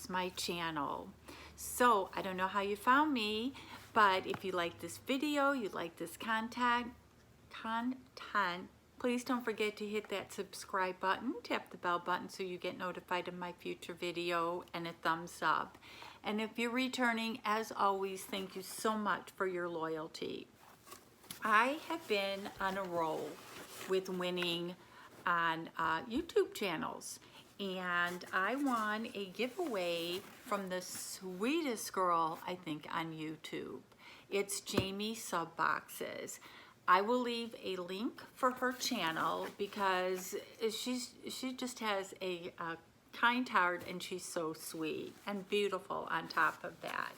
is my channel. So I don't know how you found me, but if you like this video, you like this content, please don't forget to hit that subscribe button, tap the bell button so you get notified of my future video, and a thumbs up. And if you're returning, as always, thank you so much for your loyalty. I have been on a roll with winning on YouTube channels, and I won a giveaway from the sweetest girl, I think, on YouTube. It's Jamie SuBoxes. I will leave a link for her channel because she just has a kind heart, and she's so sweet and beautiful on top of that.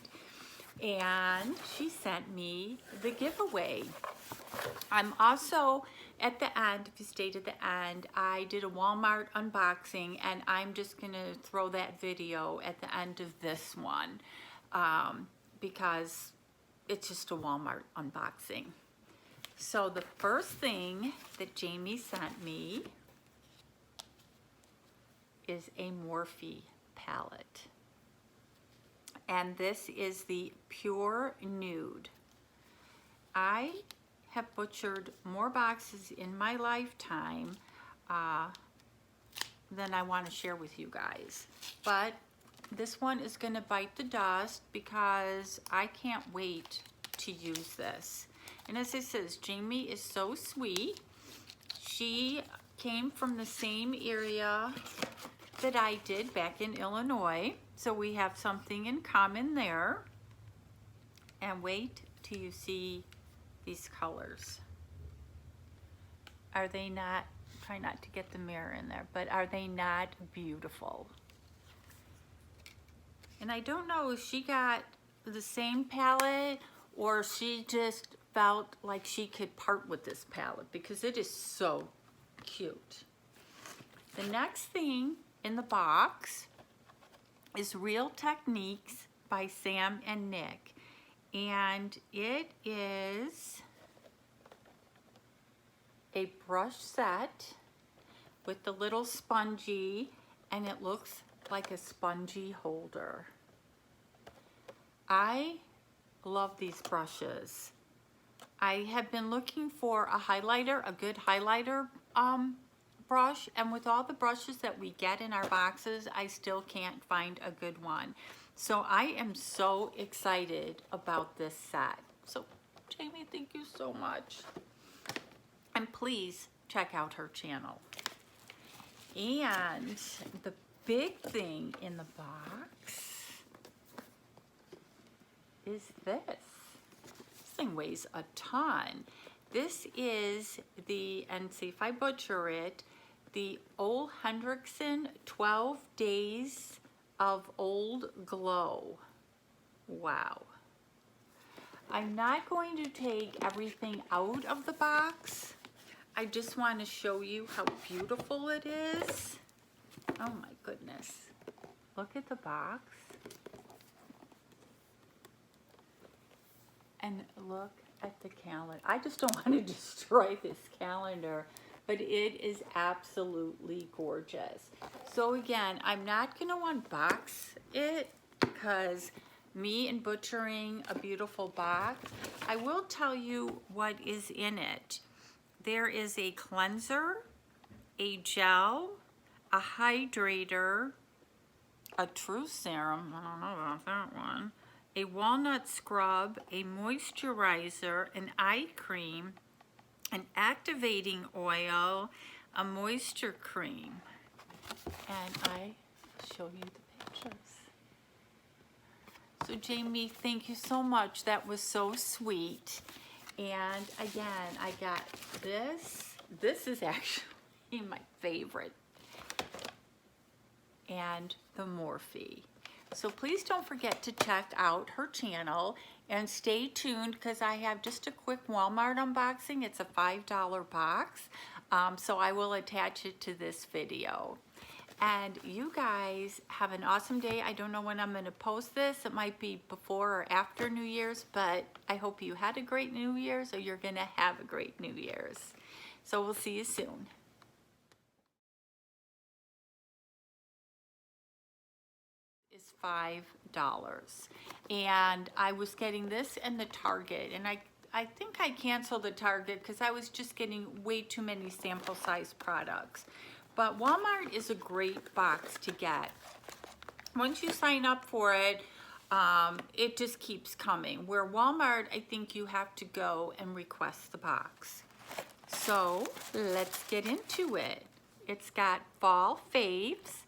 And she sent me the giveaway. I'm also at the end, if you stayed at the end, I did a Walmart unboxing, and I'm just gonna throw that video at the end of this one because it's just a Walmart unboxing. So the first thing that Jamie sent me is a Morphe palette. And this is the Pure Nude. I have butchered more boxes in my lifetime than I want to share with you guys. But this one is going to bite the dust because I can't wait to use this. And as it says, Jamie is so sweet. She came from the same area that I did back in Illinois. So we have something in common there. And wait till you see these colors. Are they not, try not to get the mirror in there, but are they not beautiful? And I don't know if she got the same palette or she just felt like she could part with this palette because it is so cute. The next thing in the box is Real Techniques by Sam and Nick. And it is a brush set with the little spongy, and it looks like a spongy holder. I love these brushes. I have been looking for a highlighter, a good highlighter brush, and with all the brushes that we get in our boxes, I still can't find a good one. So I am so excited about this set. So Jamie, thank you so much. And please check out her channel. And the big thing in the box is this. This thing weighs a ton. This is the, and see if I butcher it, the Ole Hendrickson 12 Days of Old Glow. Wow. I'm not going to take everything out of the box. I just want to show you how beautiful it is. Oh my goodness. Look at the box. And look at the calendar. I just don't want to destroy this calendar, but it is absolutely gorgeous. So again, I'm not going to unbox it because me and butchering a beautiful box. I will tell you what is in it. There is a cleanser, a gel, a hydrator, a true serum, I don't know about that one, a walnut scrub, a moisturizer, an eye cream, an activating oil, a moisture cream. And I show you the pictures. So Jamie, thank you so much. That was so sweet. And again, I got this. This is actually my favorite. And the Morphe. So please don't forget to check out her channel and stay tuned because I have just a quick Walmart unboxing. It's a $5 box. So I will attach it to this video. And you guys have an awesome day. I don't know when I'm going to post this. It might be before or after New Year's, but I hope you had a great New Year's or you're going to have a great New Year's. So we'll see you soon. Is $5. And I was getting this in the Target, and I think I canceled the Target because I was just getting way too many sample size products. But Walmart is a great box to get. Once you sign up for it, it just keeps coming. Where Walmart, I think you have to go and request the box. So let's get into it. It's got fall faves.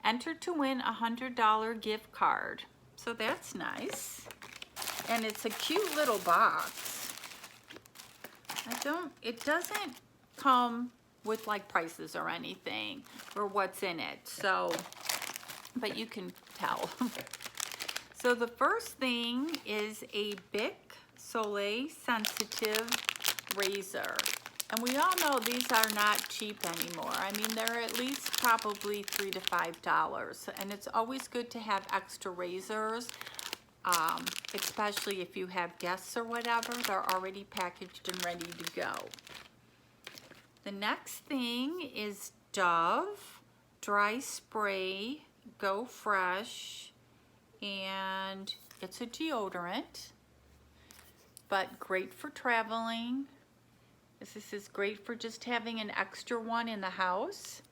Enter to win a $100 gift card. So that's nice. And it's a cute little box. It doesn't come with like prices or anything or what's in it. So, but you can tell. So the first thing is a Bic Soleil Sensitive Razor. And we all know these are not cheap anymore. I mean, they're at least probably $3 to $5. And it's always good to have extra razors, especially if you have guests or whatever. They're already packaged and ready to go. The next thing is Dove Dry Spray Go Fresh. And it's a deodorant, but great for traveling. This is great for just having an extra one in the house.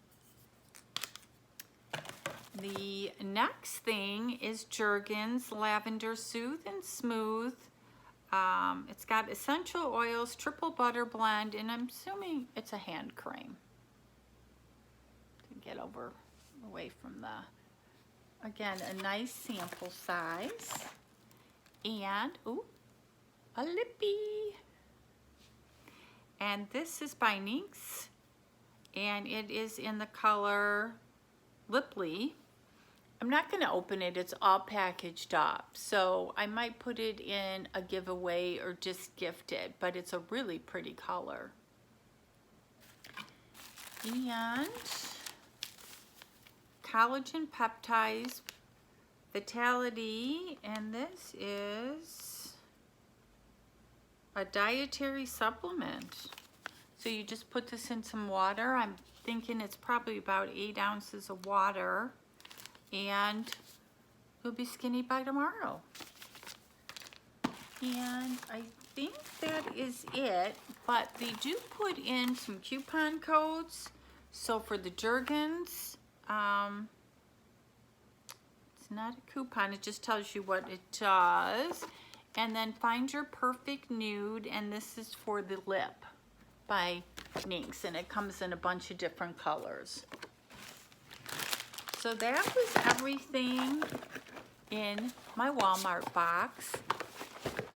The next thing is Jergens Lavender Soothe and Smooth. It's got essential oils, triple butter blend, and I'm assuming it's a hand cream. To get away from the, again, a nice sample size. And, ooh, a lippy. And this is by NYX, and it is in the color Lipply. I'm not going to open it, it's all packaged up, so I might put it in a giveaway or just gift it, but it's a really pretty color. And Collagen Peptides Vitality, and this is a dietary supplement. So you just put this in some water. I'm thinking it's probably about 8 ounces of water, and you'll be skinny by tomorrow. And I think that is it, but they do put in some coupon codes. So for the Jergens, it's not a coupon, it just tells you what it does. And then Find Your Perfect Nude, and this is for the lip by NYX, and it comes in a bunch of different colors. So that was everything in my Walmart box.